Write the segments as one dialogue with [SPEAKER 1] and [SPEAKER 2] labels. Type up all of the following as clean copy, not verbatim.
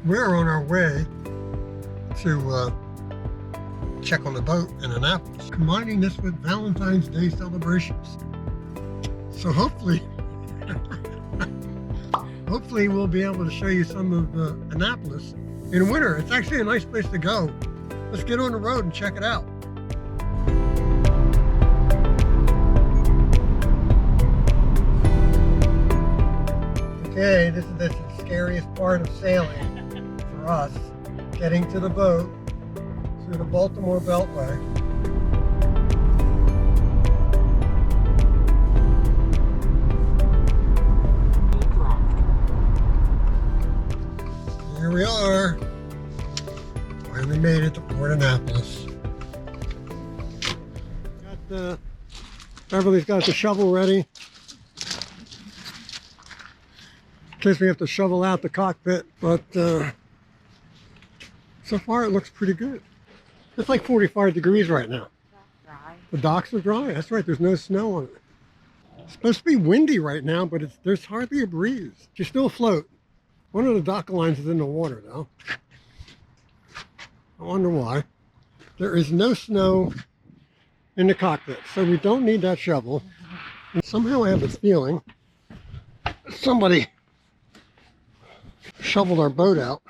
[SPEAKER 1] We're on our way to check on the boat in Annapolis, combining this with Valentine's Day celebrations. So hopefully we'll be able to show you some of Annapolis in winter. It's actually a nice place to go. Let's get on the road and check it out. Okay, this is the scariest part of sailing for us, getting to the boat through the Baltimore Beltway. Here we are. Finally made it to Port Annapolis. Beverly's got the shovel ready in case we have to shovel out the cockpit, but so far it looks pretty good. It's like 45 degrees right now.
[SPEAKER 2] Dry.
[SPEAKER 1] The docks are dry. That's right, there's no snow on it. It's supposed to be windy right now, but there's hardly a breeze. She's still afloat. One of the dock lines is in the water though. I wonder why. There is no snow in the cockpit, so we don't need that shovel. And somehow I have this feeling somebody shoveled our boat out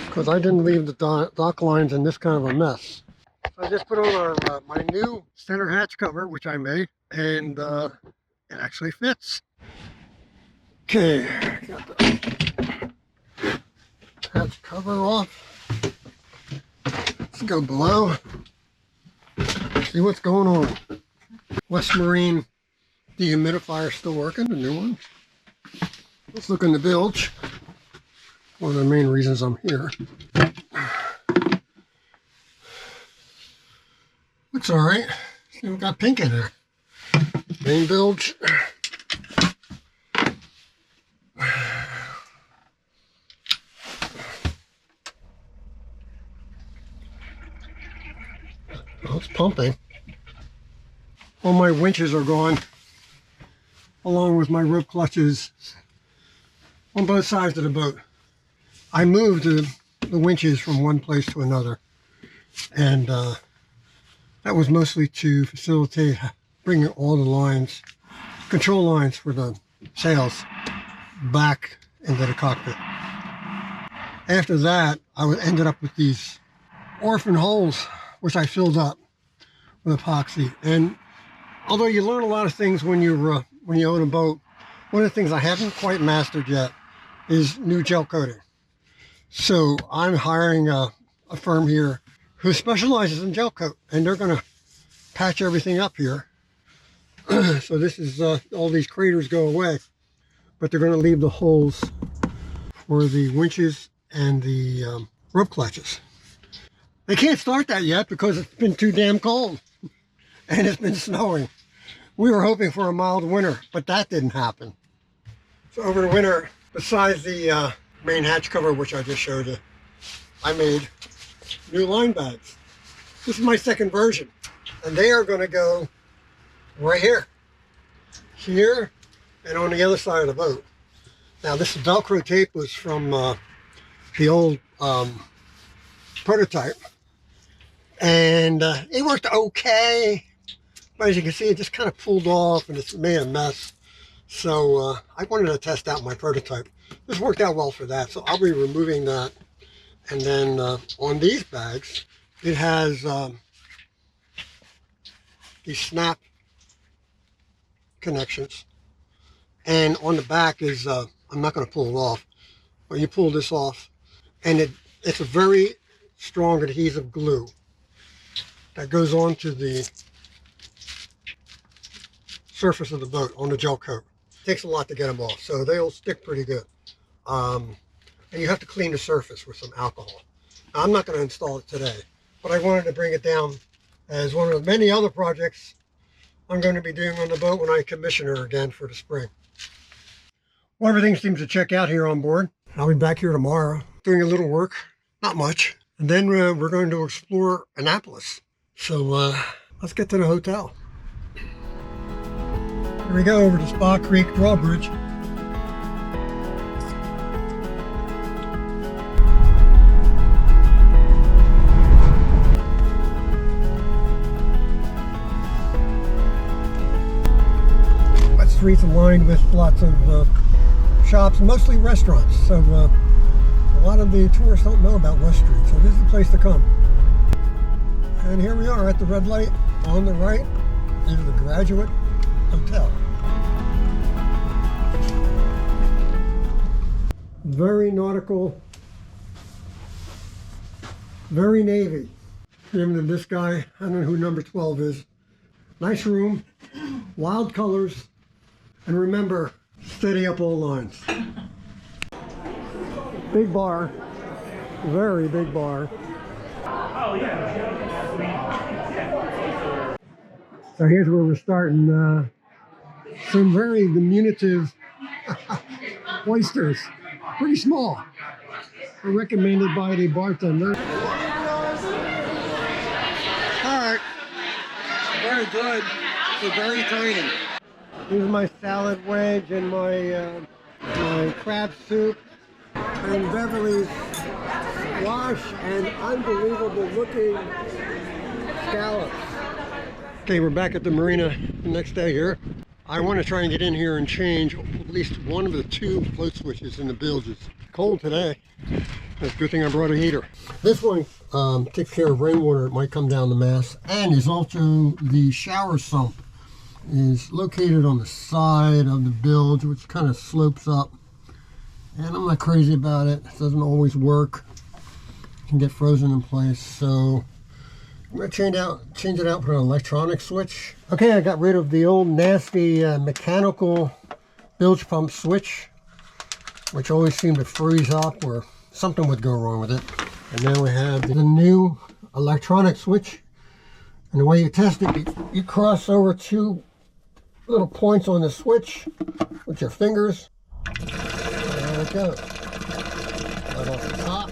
[SPEAKER 1] because I didn't leave the dock lines in this kind of a mess. So I just put on my new center hatch cover, which I made, and it actually fits. Okay, got the hatch cover off. Let's go below, see what's going on. West Marine dehumidifier still working, the new one. Let's look in the bilge. One of the main reasons I'm here. Looks all right. Still got pink in there. Main bilge. Oh, it's pumping. All my winches are gone, along with my rope clutches on both sides of the boat. I moved the winches from one place to another, and that was mostly to facilitate bringing all the lines, control lines for the sails, back into the cockpit. After that, I ended up with these orphan holes, which I filled up with epoxy. And although you learn a lot of things when you own a boat, one of the things I haven't quite mastered yet is new gel coating. So I'm hiring a firm here who specializes in gel coat, and they're going to patch everything up here. So this is all these craters go away, but they're going to leave the holes for the winches and the rope clutches. They can't start that yet because it's been too damn cold and it's been snowing. We were hoping for a mild winter, but that didn't happen. So over the winter, besides the main hatch cover, which I just showed you, I made new line bags. This is my second version, and they are going to go right here, and on the other side of the boat. Now this Velcro tape was from the old prototype, and it worked okay, but as you can see, it just kind of pulled off and it's made a mess. So I wanted to test out my prototype. This worked out well for that, so I'll be removing that. And then on these bags, it has these snap connections, and on the back is I'm not going to pull it off, but you pull this off, and it's a very strong adhesive glue that goes onto the surface of the boat on the gel coat. It takes a lot to get them off, so they'll stick pretty good. And you have to clean the surface with some alcohol. Now, I'm not going to install it today, but I wanted to bring it down as one of the many other projects I'm going to be doing on the boat when I commission her again for the spring. Well, everything seems to check out here on board. I'll be back here tomorrow doing a little work, not much. And then we're going to explore Annapolis. So let's get to the hotel. Here we go over to Spa Creek Drawbridge. streets lined with lots of shops, mostly restaurants. So a lot of the tourists don't know about West Street, so this is the place to come. And here we are at the red light. On the right is the Graduate Hotel. Very nautical, very Navy. Even this guy, I don't know who number 12 is. Nice room, wild colors, and remember, steady up all lines. Big bar, very big bar. Oh yeah. So here's where we're starting. Some very diminutive oysters, pretty small. Are recommended by the bartender. All right, very good, but very tiny. Here's my salad wedge and my my crab soup, and Beverly's squash and unbelievable looking scallops. Okay, we're back at the marina the next day here. I want to try and get in here and change at least one of the two float switches in the bilges. Cold today. It's a good thing I brought a heater. This one takes care of rainwater. It might come down the mast, and is also the shower sump. Is located on the side of the bilge, which kind of slopes up. And I'm not crazy about it. It doesn't always work. It can get frozen in place. So I'm going to change it out for an electronic switch. Okay, I got rid of the old nasty mechanical bilge pump switch, which always seemed to freeze up or something would go wrong with it. And now we have the new electronic switch. And the way you test it, you cross over two little points on the switch with your fingers. There it goes. Right off the top.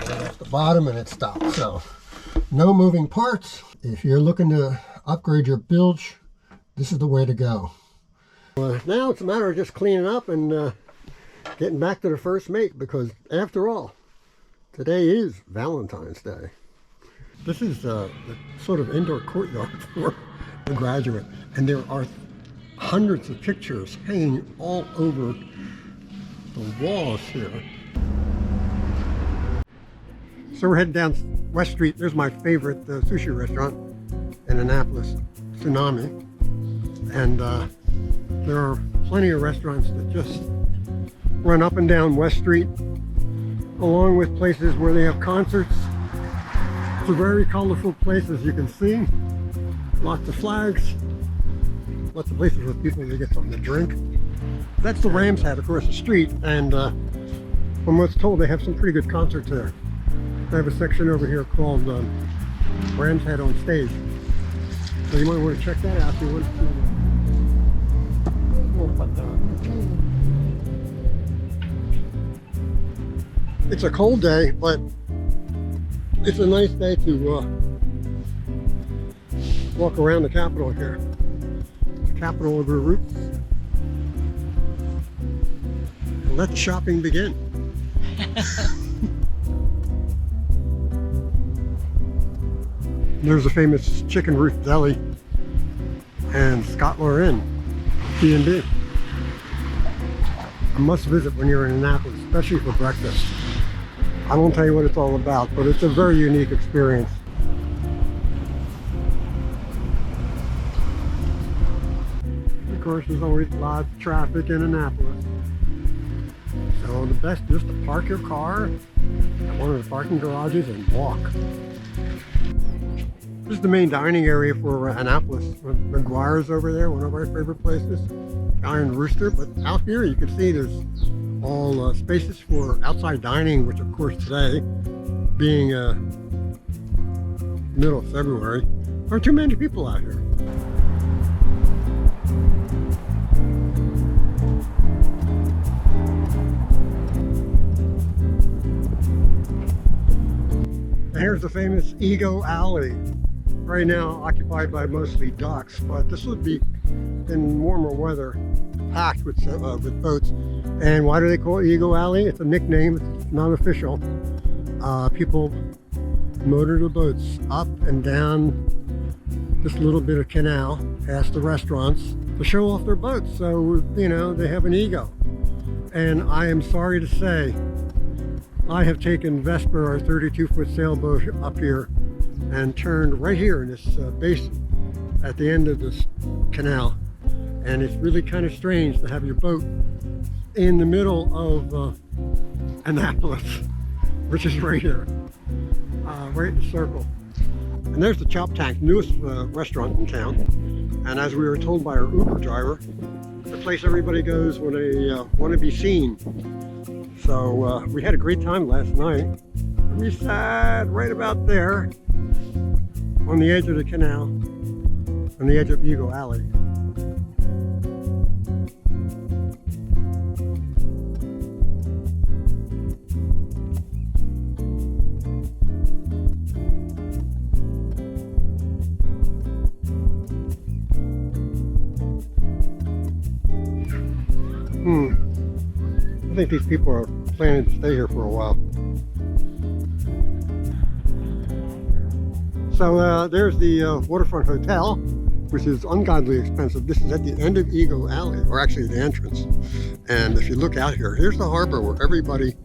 [SPEAKER 1] Right off the bottom, and it stops. So no moving parts. If you're looking to upgrade your bilge, this is the way to go. Now it's a matter of just cleaning up and getting back to the first mate, because after all, today is Valentine's Day. This is the sort of indoor courtyard for the Graduate, and there are hundreds of pictures hanging all over the walls here. So we're heading down West Street. There's my favorite sushi restaurant in Annapolis, Tsunami. And there are plenty of restaurants that just run up and down West Street, along with places where they have concerts. It's a very colorful place, as you can see. Lots of flags, lots of places where people can get something to drink. That's the Ram's Head across the street, and from what's told, they have some pretty good concerts there. They have a section over here called Ram's Head on Stage. So you might want to check that out if you want to. It's a cold day, but it's a nice day to walk around the Capitol here. The capital of the roots. And let the shopping begin. There's a famous Chicken Roof Deli and Scotlar Inn, B&B. A must visit when you're in Annapolis, especially for breakfast. I won't tell you what it's all about, but it's a very unique experience. Of course, there's always lots of traffic in Annapolis. So the best is to park your car at one of the parking garages and walk. This is the main dining area for Annapolis. McGuire's over there, one of our favorite places. Iron Rooster, but out here you can see there's all spaces for outside dining, which of course today, being middle of February, there aren't too many people out here. And here's the famous Ego Alley, right now occupied by mostly ducks, but this would be in warmer weather packed with boats. And why do they call it Ego Alley? It's a nickname, it's not official. People motor the boats up and down this little bit of canal, past the restaurants to show off their boats. So, you know, they have an ego. And I am sorry to say, I have taken Vesper, our 32-foot sailboat, up here and turned right here in this basin at the end of this canal. And it's really kind of strange to have your boat in the middle of Annapolis, which is right here, right in the circle. And there's the Chop Tank, newest restaurant in town. And as we were told by our Uber driver, the place everybody goes when they want to be seen. So we had a great time last night. We sat right about there on the edge of the canal, on the edge of Eagle Alley. I think these people are planning to stay here for a while. So there's the Waterfront Hotel, which is ungodly expensive. This is at the end of Eagle Alley, or actually the entrance. And if you look out here, here's the harbor where everybody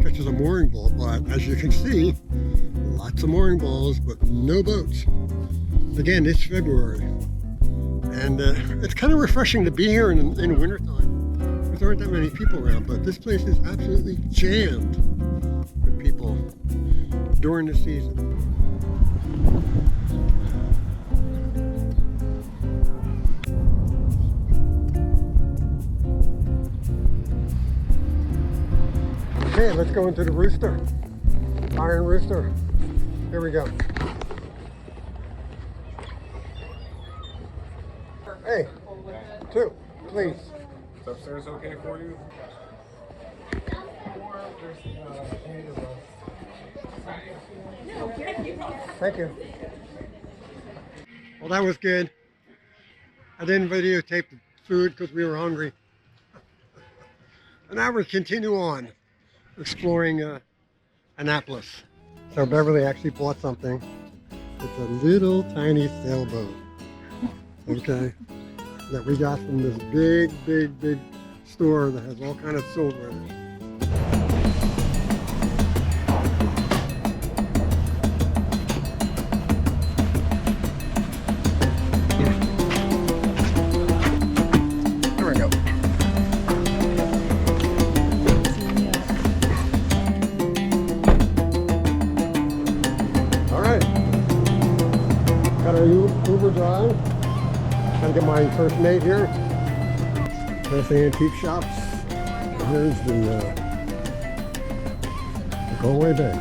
[SPEAKER 1] catches a mooring ball. But as you can see, lots of mooring balls, but no boats. Again, it's February. And it's kind of refreshing to be here in wintertime. There aren't that many people around, but this place is absolutely jammed with people during the season. Okay, let's go into the Rooster. Iron Rooster. Here we go. Hey, 2, please.
[SPEAKER 2] Is upstairs okay for you?
[SPEAKER 1] Thank you. Well, that was good. I didn't videotape the food because we were hungry. And now we continue on exploring Annapolis. So Beverly actually bought something. It's a little tiny sailboat. Okay. That we got from this big store that has all kind of silver in it. There we go. All right. Got our Uber drive. Gotta get my first mate here. There's the antique shops. And here's the Galway Bay.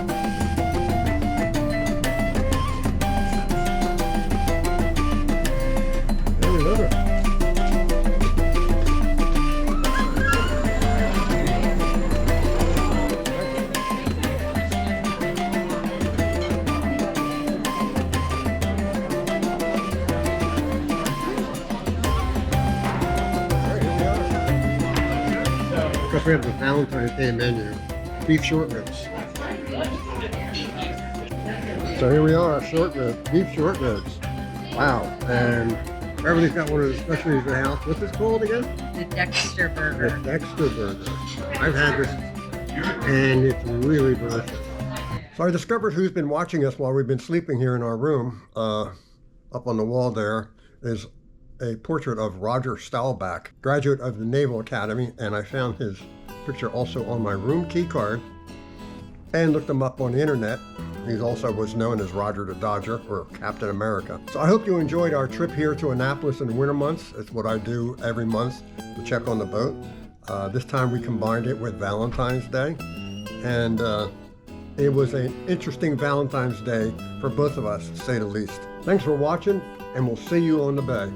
[SPEAKER 1] There we go. Because we have the Valentine's Day menu, beef short ribs. So here we are, short ribs, beef short ribs. Wow, and Beverly's got one of the specialties of the house. What's this called again?
[SPEAKER 3] The Dexter burger.
[SPEAKER 1] The Dexter burger. I've had this, and it's really delicious. So I discovered who's been watching us while we've been sleeping here in our room. Up on the wall there is a portrait of Roger Staubach, graduate of the Naval Academy, and I found his picture also on my room key card and looked him up on the internet. He also was known as Roger the Dodger, or Captain America. So I hope you enjoyed our trip here to Annapolis in the winter months. It's what I do every month to check on the boat. This time we combined it with Valentine's Day, and it was an interesting Valentine's Day for both of us, to say the least. Thanks for watching, and we'll see you on the bay.